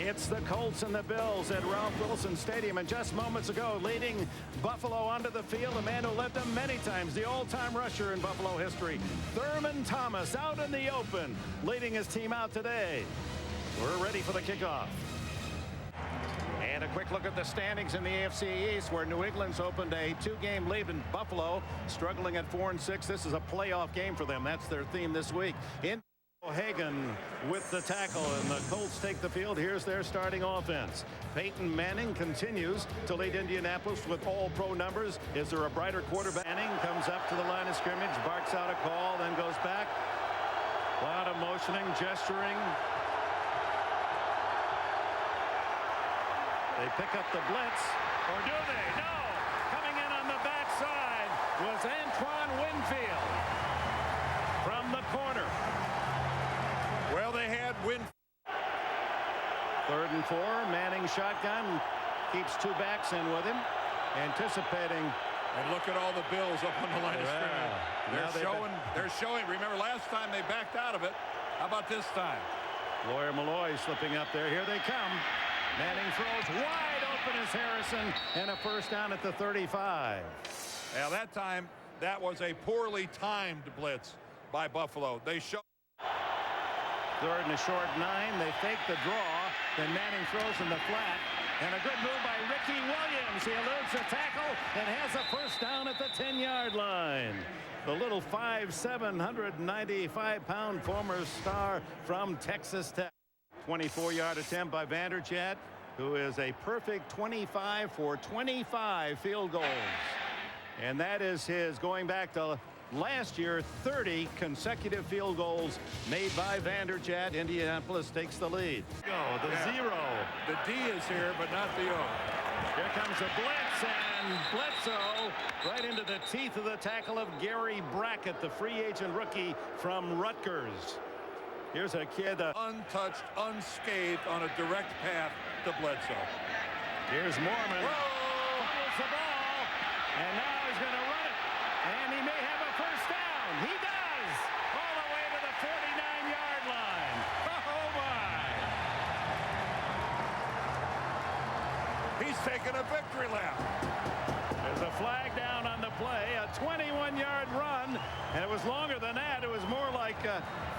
It's the Colts and the Bills at Ralph Wilson Stadium. And just moments ago, leading Buffalo onto the field, a man who led them many times, the all-time rusher in Buffalo history, Thurman Thomas, out in the open, leading his team out today. We're ready for the kickoff. And a quick look at the standings in the AFC East, where New England's opened a two-game lead in Buffalo, struggling at 4-6. This is a playoff game for them. That's their theme this week. In Hagan with the tackle, and the Colts take the field. Here's their starting offense. Peyton Manning continues to lead Indianapolis with all-pro numbers. Is there a brighter quarterback? Manning comes up to the line of scrimmage, barks out a call, then goes back. A lot of motioning, gesturing. They pick up the blitz, or do they? No! Coming in on the backside was Antoine Winfield from the corner. Well, they had Winfield. 3rd and 4. Manning shotgun, keeps two backs in with him, anticipating. And look at all the Bills up on the line of scrimmage. They're showing. Remember last time they backed out of it. How about this time? Lawyer Malloy slipping up there. Here they come. Manning throws wide open as Harrison, and a first down at the 35. Now that time, that was a poorly timed blitz by Buffalo. They show. 3rd and a short 9. They fake the draw. Then Manning throws in the flat. And a good move by Ricky Williams. He eludes the tackle and has a first down at the 10-yard line. The little 5'7", 195-pound former star from Texas Tech. 24-yard attempt by Vanderchat, who is a perfect 25 for 25 field goals. And that is his, going back to last year, 30 consecutive field goals made by Vanderchat. Indianapolis takes the lead. The 0. The D is here, but not the O. Here comes a blitz, and Bledsoe right into the teeth of the tackle of Gary Brackett, the free agent rookie from Rutgers. Here's a kid untouched, unscathed on a direct path to Bledsoe. Here's Mormon. Fumbles the ball, and now he's going to run it, and he may have a first down. He does, all the way to the 49-yard line. Oh my! He's taking a victory lap. There's a flag down on the play, a 21-yard run, and it was longer than that. It was more like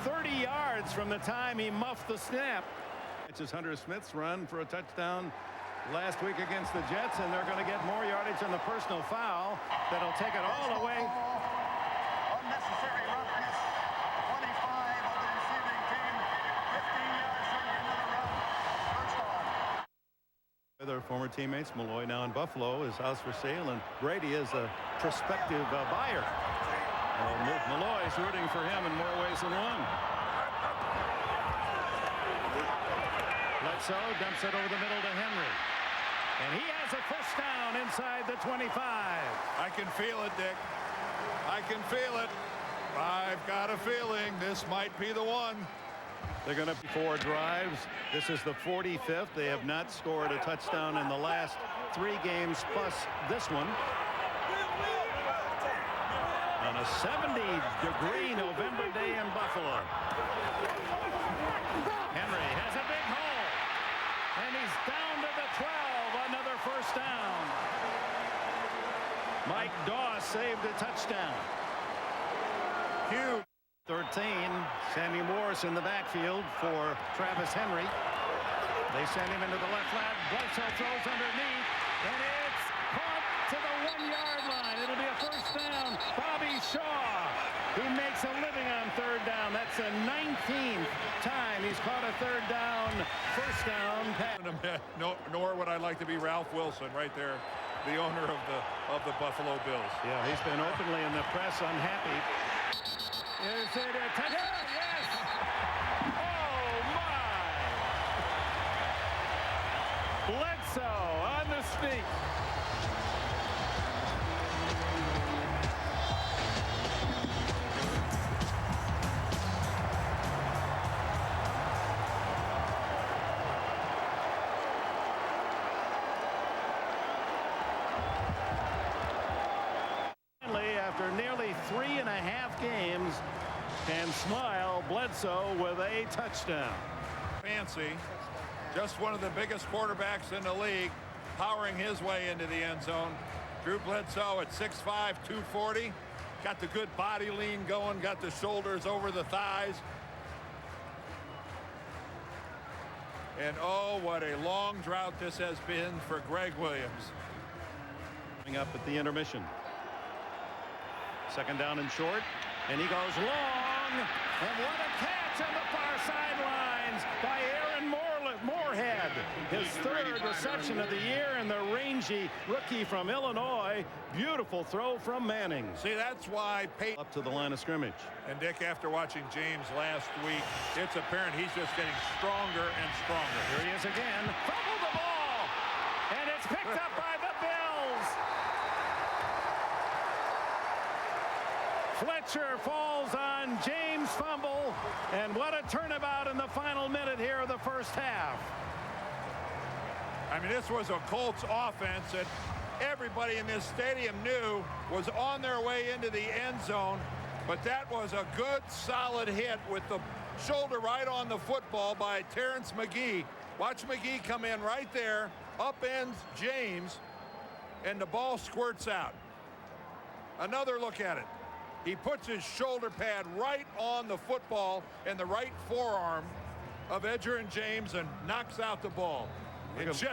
30 yards from the time he muffed the snap. It's just Hunter Smith's run for a touchdown last week against the Jets, and they're going to get more yardage on the personal foul that'll take it all the way. Unnecessary roughness. 25 of the receiving team. 15 yards from another run. First down. Their former teammates, Malloy now in Buffalo, is house for sale, and Brady is a prospective buyer. Malloy's rooting for him in more ways than one. Bledsoe dumps it over the middle to Henry. And he has a first down inside the 25. I can feel it, Dick. I can feel it. I've got a feeling this might be the one. They're going to be 4 drives. This is the 45th. They have not scored a touchdown in the last 3 games plus this one. On a 70-degree November day in Buffalo. Henry has a big hole, and he's down to the 12. Another first down. Mike Doss saved a touchdown. Huge. 13. Sammy Morris in the backfield for Travis Henry. They send him into the left flat. Bledsoe throws underneath, and it's caught to the 1-yard line. It'll be a first down. Bobby Shaw, who makes a living on 3rd down. That's the 19th time he's caught a 3rd down, first down pass. Nor would I like to be Ralph Wilson right there, the owner of the Buffalo Bills. Yeah, he's been openly in the press unhappy. Is it a touchdown? Yes! Oh, my! Bledsoe on the sneak. After nearly 3.5 games, can smile Bledsoe with a touchdown. Fancy. Just one of the biggest quarterbacks in the league, powering his way into the end zone. Drew Bledsoe at 6'5", 240. Got the good body lean going, got the shoulders over the thighs. And oh, what a long drought this has been for Greg Williams. Coming up at the intermission. Second down and short, and he goes long, and what a catch on the far sidelines by Aaron Moorhead. His third reception of the year, and the rangy rookie from Illinois. Beautiful throw from Manning. See, that's why Peyton up to the line of scrimmage. And Dick, after watching James last week, it's apparent he's just getting stronger and stronger. Here he is again. Fumble the ball, and it's picked up by the Bills. Fletcher falls on James' fumble, and what a turnabout in the final minute here of the first half. I mean, this was a Colts offense that everybody in this stadium knew was on their way into the end zone, but that was a good, solid hit with the shoulder right on the football by Terrence McGee. Watch McGee come in right there, upends James, and the ball squirts out. Another look at it. He puts his shoulder pad right on the football and the right forearm of Edgerrin James and knocks out the ball. Just,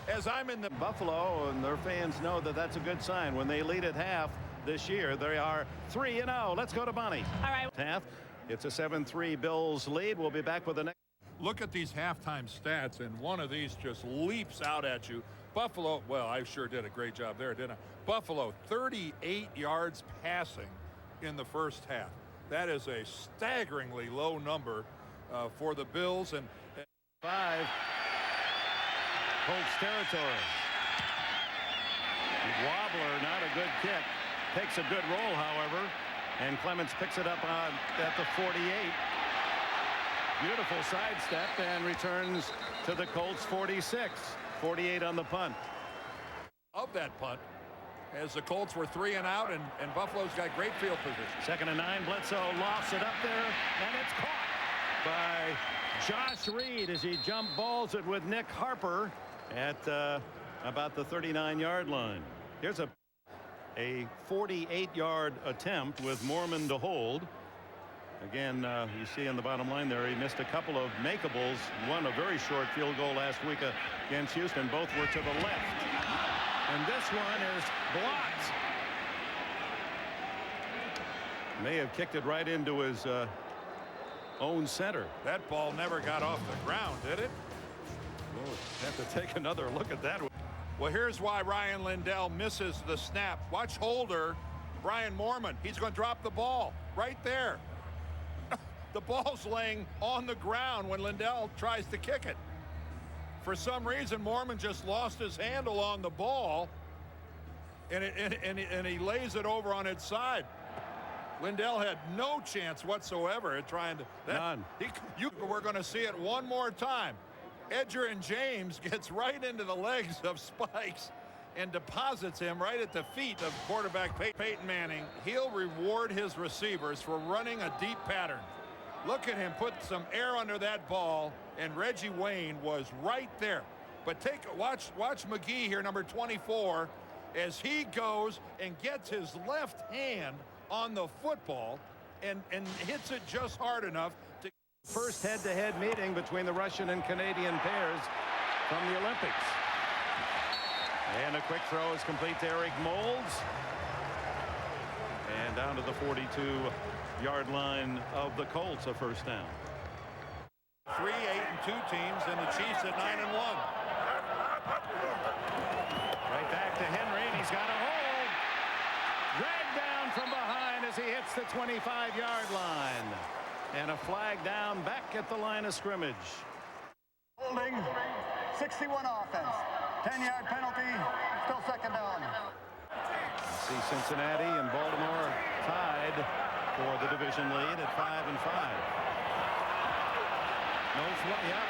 as I'm in the Buffalo, and their fans know that that's a good sign. When they lead at half this year, they are 3-0. Let's go to Bonnie. All right. Half. It's a 7-3 Bills lead. We'll be back with the next. Look at these halftime stats, and one of these just leaps out at you. Buffalo, well, I sure did a great job there, didn't I? Buffalo, 38 yards passing in the first half. That is a staggeringly low number for the Bills. And 5. Colts territory. Wobbler, not a good kick. Takes a good roll, however, and Clements picks it up at the 48. Beautiful sidestep and returns to the Colts 46. 48 on the punt. Of that punt, as the Colts were 3 and out, and Buffalo's got great field position. 2nd and 9. Bledsoe lofts it up there, and it's caught by Josh Reed as he jump balls it with Nick Harper at about the 39-yard line. Here's a 48-yard attempt with Mormon to hold. Again, you see on the bottom line there, he missed a couple of makeables. One a very short field goal last week against Houston. Both were to the left, and this one is blocked. May have kicked it right into his own center. That ball never got off the ground, did it? We'll have to take another look at that. Well, here's why Ryan Lindell misses the snap. Watch holder Brian Moorman. He's going to drop the ball right there. The ball's laying on the ground when Lindell tries to kick it. For some reason, Moorman just lost his handle on the ball, and he lays it over on its side. Lindell had no chance whatsoever at trying to. None. We're going to see it one more time. Edgerrin James gets right into the legs of Spikes and deposits him right at the feet of quarterback Peyton Manning. He'll reward his receivers for running a deep pattern. Look at him put some air under that ball, and Reggie Wayne was right there. But watch McGee here, number 24, as he goes and gets his left hand on the football and hits it just hard enough to. First head-to-head meeting between the Russian and Canadian pairs from the Olympics. And a quick throw is complete to Eric Moulds. And down to the 42-yard line of the Colts, a first down. 3, 8, and 2 teams, and the Chiefs at 9 and 1. Right back to Henry, and he's got a hold. Dragged down from behind as he hits the 25-yard line. And a flag down back at the line of scrimmage. Holding, 61 offense. 10-yard penalty, still second down. See Cincinnati and Baltimore tied for the division lead at 5 and 5.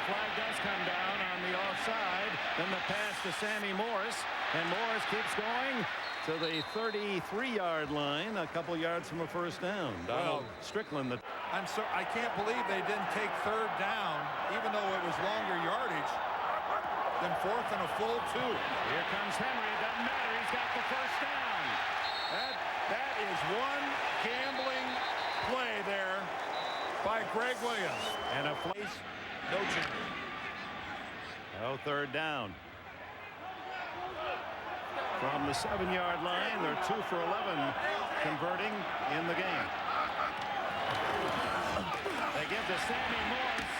Flag does come down on the offside. Then the pass to Sammy Morris, and Morris keeps going to the 33-yard line, a couple yards from a first down. Donald Strickland, the I can't believe they didn't take third down, even though it was longer yardage, than fourth and a full 2. Here comes Henry. It doesn't matter. He's got the first down. That is one gambling play there by Greg Williams. And a place, no change. Oh, third down. From the 7-yard line, they're 2 for 11 converting in the game. They give to Sammy Morris.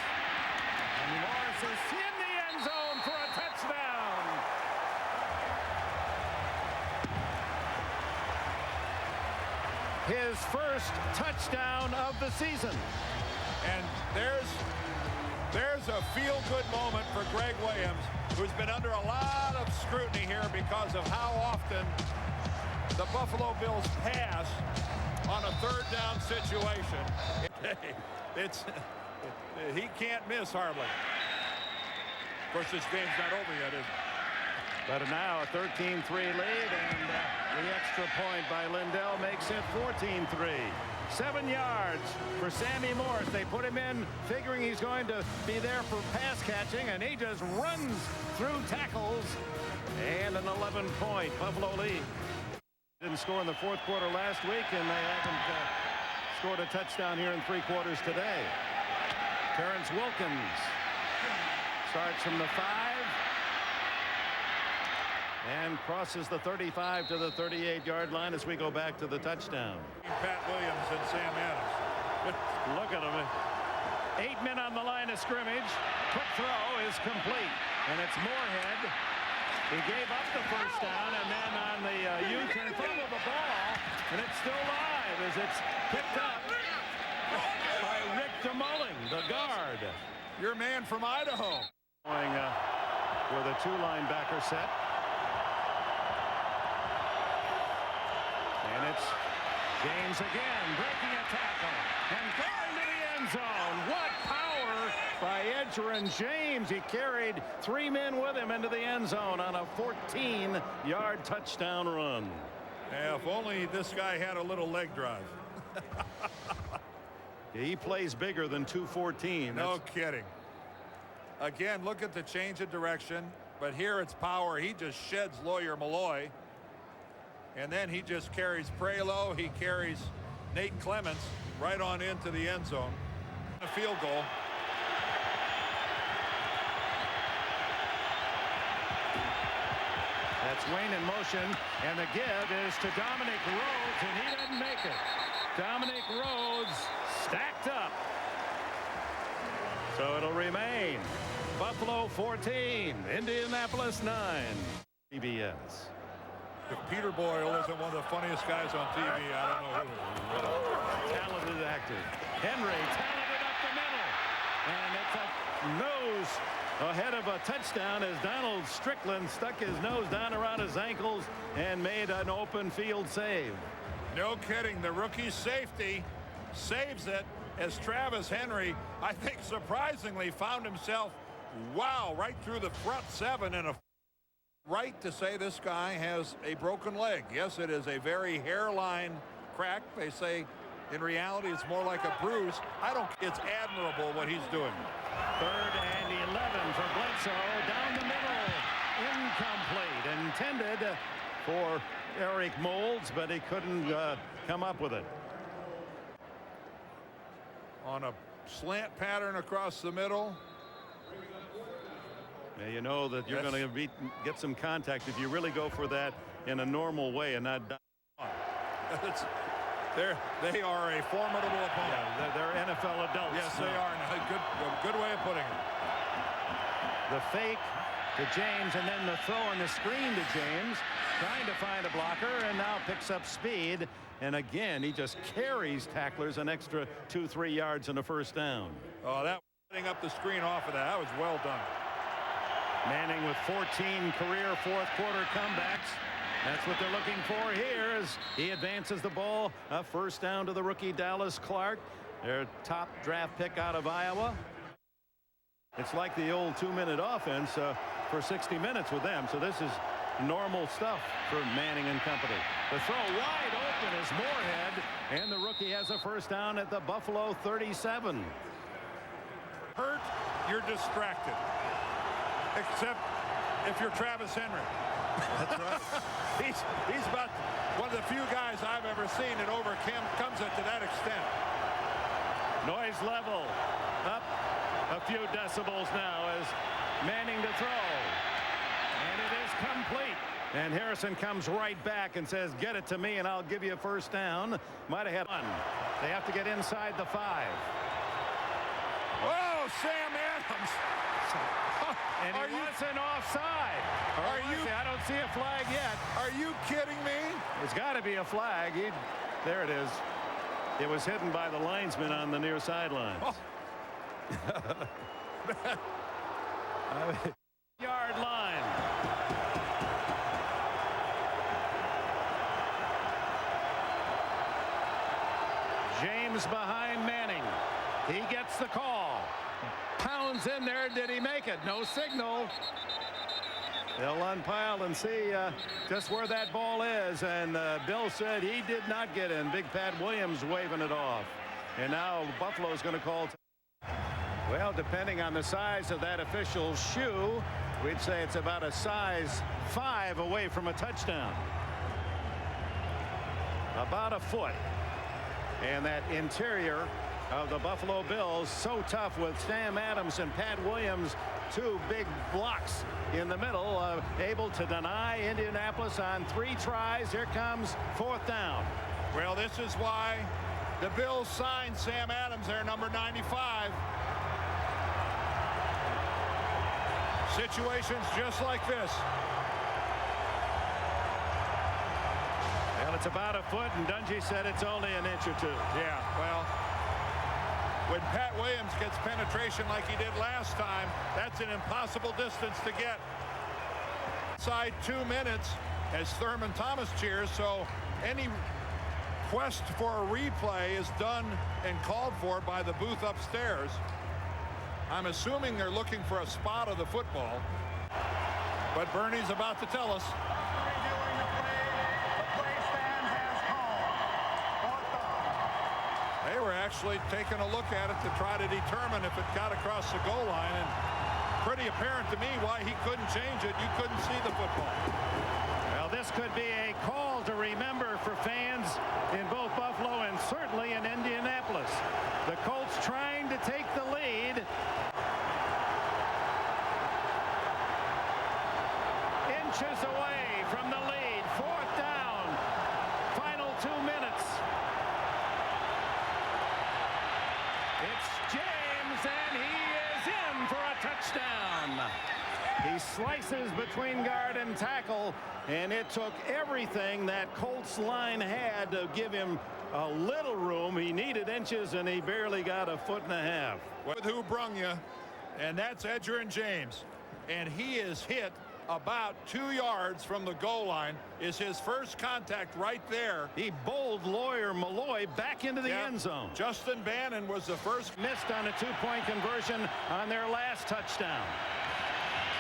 And Morris is in the end zone for a touchdown. His first touchdown of the season. And there's a feel-good moment for Greg Williams, who's been under a lot of scrutiny here because of how often the Buffalo Bills pass on a third down situation. He can't miss hardly. Of course, this game's not over yet, is it? But now a 13-3 lead, and the extra point by Lindell makes it 14-3. 7 yards for Sammy Morris. They put him in figuring he's going to be there for pass catching, and he just runs through tackles. And an 11-point Buffalo lead. Didn't score in the fourth quarter last week, and they haven't scored a touchdown here in 3 quarters today. Terrence Wilkins starts from the 5 and crosses the 35 to the 38-yard line as we go back to the touchdown. Pat Williams and Sam Adams. Look at him. 8 men on the line of scrimmage. Quick throw is complete, and it's Moorhead. He gave up the first down, and then on the U-turn fumble the ball, and it's still live as it's picked up by Rick DeMulling, the guard. Your man from Idaho. Going with a 2 linebacker set. And it's James again breaking a tackle and going to the end zone. What power by Edgerrin James. He carried 3 men with him into the end zone on a 14-yard touchdown run. Yeah, if only this guy had a little leg drive. He plays bigger than 214. No kidding. Again, look at the change of direction, but here it's power. He just sheds Lawyer Malloy, and then he just carries Prelo. He carries Nate Clements right on into the end zone. A field goal. That's Wayne in motion, and the give is to Dominic Rhodes, and he doesn't make it. Dominic Rhodes stacked up. So it'll remain Buffalo 14, Indianapolis 9. CBS. If Peter Boyle isn't one of the funniest guys on TV, I don't know who. Talented actor. Henry talented up the middle, and it's a nose ahead of a touchdown as Donald Strickland stuck his nose down around his ankles and made an open field save. No kidding. The rookie safety saves it as Travis Henry, I think surprisingly, found himself, right through the front 7 and a right to say this guy has a broken leg. Yes, it is a very hairline crack. They say in reality it's more like a bruise. It's admirable what he's doing. 3rd and 11 for Bledsoe down the middle. Incomplete. Intended for Eric Moulds, but he couldn't come up with it. On a slant pattern across the middle. Yeah, you know that you're going to get some contact if you really go for that in a normal way and not. They are a formidable opponent. Yeah, they're NFL adults. Yes, they are. A good way of putting it. The fake to James, and then the throw and the screen to James, trying to find a blocker, and now picks up speed. And again, he just carries tacklers an extra 2-3 yards and a first down. Oh, that setting up the screen off of that was well done. Manning with 14 career fourth quarter comebacks. That's what they're looking for here as he advances the ball. A first down to the rookie Dallas Clark, their top draft pick out of Iowa. It's like the old 2-minute offense for 60 minutes with them. So this is normal stuff for Manning and company. The throw wide open is Moorhead, and the rookie has a first down at the Buffalo 37. Hurt, you're distracted. Except if you're Travis Henry. That's right. He's about one of the few guys I've ever seen that overcomes it to that extent. Noise level up a few decibels now as Manning to throw. And it is complete. And Harrison comes right back and says, get it to me and I'll give you a first down. Might have had one. They have to get inside the 5. Oh, Sam Adams. And he wasn't offside. I don't see a flag yet. Are you kidding me? It's got to be a flag. There it is. It was hidden by the linesman on the near sidelines. Oh. Yard line. James behind Manning. He gets the call. Pounds in there. Did he make it? No signal. They'll unpile and see just where that ball is. And Bill said he did not get in. Big Pat Williams waving it off. And now Buffalo's going to call. Well, depending on the size of that official's shoe, we'd say it's about a size 5 away from a touchdown. About a foot. And that interior of the Buffalo Bills so tough with Sam Adams and Pat Williams, 2 big blocks in the middle, able to deny Indianapolis on 3 tries. Here comes 4th down. Well, this is why the Bills signed Sam Adams, their number 95. Situations just like this. Well, it's about a foot, and Dungy said it's only an inch or 2. Yeah, well, when Pat Williams gets penetration like he did last time, that's an impossible distance to get. Inside 2 minutes as Thurman Thomas cheers, so any quest for a replay is done and called for by the booth upstairs. I'm assuming they're looking for a spot of the football, but Bernie's about to tell us. They were actually taking a look at it to try to determine if it got across the goal line, and pretty apparent to me why he couldn't change it. You couldn't see the football. Well, this could be a call to remember for fans in both Buffalo and certainly in Indianapolis. The Colts trying to take the lead. Inches away from the lead. 4th down. Final 2 minutes. It's James, and he is in for a touchdown. He slices between guard and tackle, and it took everything that Colts line had to give him a little room. He needed inches, and he barely got a foot and a half. With who brung you, and that's Edgerrin James, and he is hit about 2 yards from the goal line. Is his first contact right there. He bowled Lawyer Malloy back into the end zone. Justin Bannon was the first. Missed on a 2-point conversion on their last touchdown.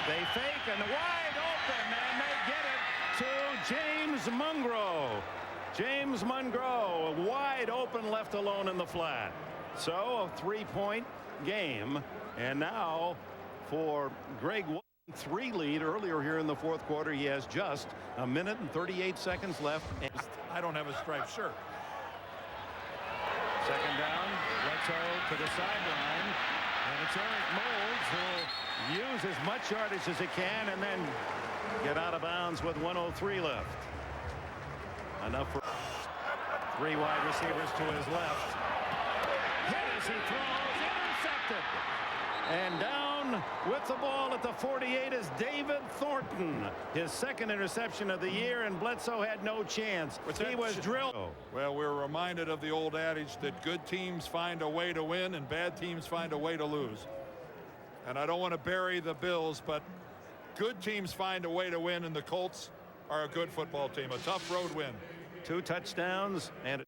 They fake and wide open, and they get it to James Mungro. James Mungro wide open, left alone in the flat. So a 3-point game, and now for Greg 3 lead earlier here in the 4th quarter. He has just a minute and 38 seconds left. I don't have a striped shirt. 2nd down. Bledsoe to the sideline, and it's Eric Moulds who'll use as much yardage as he can and then get out of bounds with 1:03 left. Enough for 3 wide receivers to his left. Hit as he throws, intercepted, and down with the ball at the 48 is David Thornton. His 2nd interception of the year, and Bledsoe had no chance. He was drilled. Well, we're reminded of the old adage that good teams find a way to win and bad teams find a way to lose. And I don't want to bury the Bills, but good teams find a way to win, and the Colts are a good football team. A tough road win. 2 touchdowns and